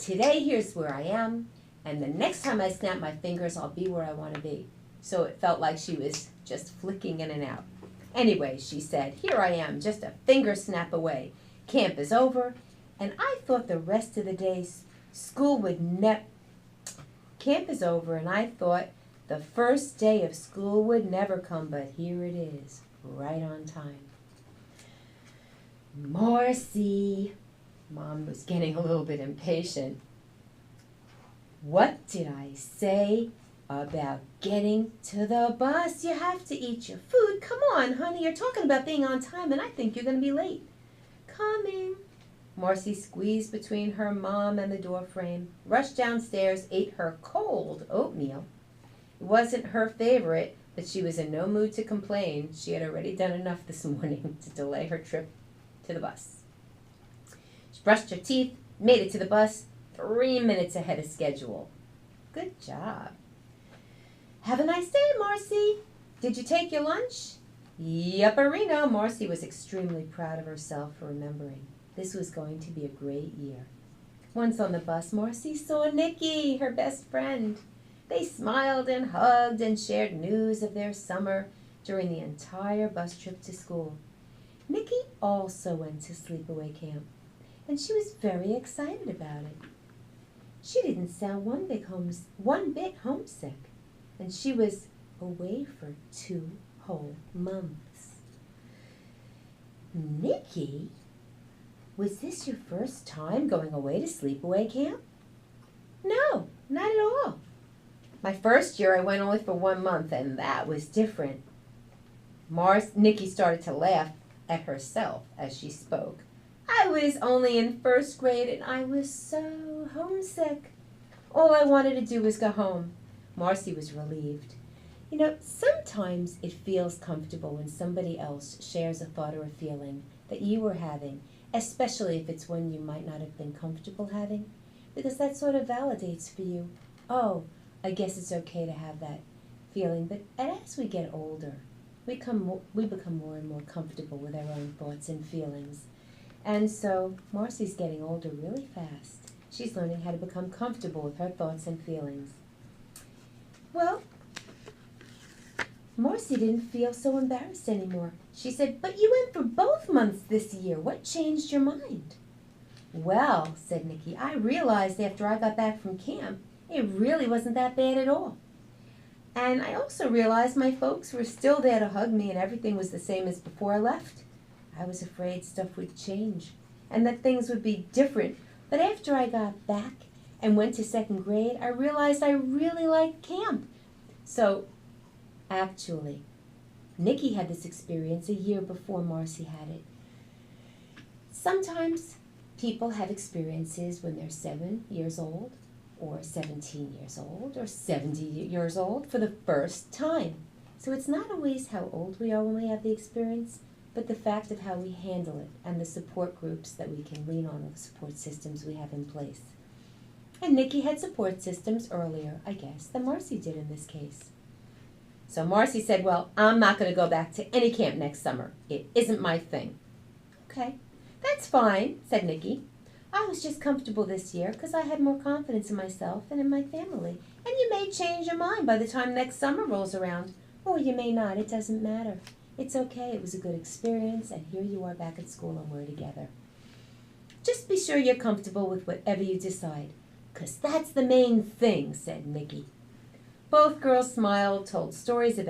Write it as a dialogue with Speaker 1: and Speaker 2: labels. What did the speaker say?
Speaker 1: today here's where I am, and the next time I snap my fingers, I'll be where I want to be. So it felt like she was just flicking in and out. Anyway, she said, here I am, just a finger snap away. Camp is over, and I thought the rest of the day school would Camp is over, and I thought the first day of school would never come, but here it is, right on time. Marcy, Mom was getting a little bit impatient. What did I say about getting to the bus? You have to eat your food. Come on, honey, you're talking about being on time, and I think you're going to be late. Coming. Marcy squeezed between her mom and the door frame, rushed downstairs, ate her cold oatmeal. It wasn't her favorite, but she was in no mood to complain. She had already done enough this morning to delay her trip to the bus. She brushed her teeth, made it to the bus 3 minutes ahead of schedule. Good job. Have a nice day, Marcy. Did you take your lunch? Yup-a-rino. Marcy was extremely proud of herself for remembering. This was going to be a great year. Once on the bus, Marcy saw Nikki, her best friend. They smiled and hugged and shared news of their summer during the entire bus trip to school. Nikki also went to sleepaway camp, and she was very excited about it. She didn't sound one bit homesick, and she was away for 2 whole months. Nikki, was this your first time going away to sleepaway camp? No, not at all. My first year I went only for 1 month, and that was different. Nikki started to laugh at herself as she spoke. I was only in 1st grade, and I was so homesick. All I wanted to do was go home. Marcy was relieved. You know, sometimes it feels comfortable when somebody else shares a thought or a feeling that you were having, especially if it's one you might not have been comfortable having, because that sort of validates for you, oh, I guess it's okay to have that feeling. But as we get older, we become more and more comfortable with our own thoughts and feelings. And so Marcy's getting older really fast. She's learning how to become comfortable with her thoughts and feelings. Well, Marcy didn't feel so embarrassed anymore. She said, but you went for both months this year. What changed your mind? Well, said Nikki, I realized after I got back from camp, it really wasn't that bad at all. And I also realized my folks were still there to hug me and everything was the same as before I left. I was afraid stuff would change and that things would be different. But after I got back and went to 2nd grade, I realized I really liked camp. So, actually, Nikki had this experience a year before Marcy had it. Sometimes people have experiences when they're 7 years old, or 17 years old, or 70 years old for the first time. So it's not always how old we are when we have the experience, but the fact of how we handle it and the support groups that we can lean on, the support systems we have in place. And Nikki had support systems earlier, I guess, than Marcy did in this case. So Marcy said, well, I'm not going to go back to any camp next summer. It isn't my thing. Okay, that's fine, said Nikki. I was just comfortable this year because I had more confidence in myself and in my family. And you may change your mind by the time next summer rolls around. Or you may not. It doesn't matter. It's okay. It was a good experience, and here you are back at school and we're together. Just be sure you're comfortable with whatever you decide, because that's the main thing, said Nikki. Both girls smiled, told stories about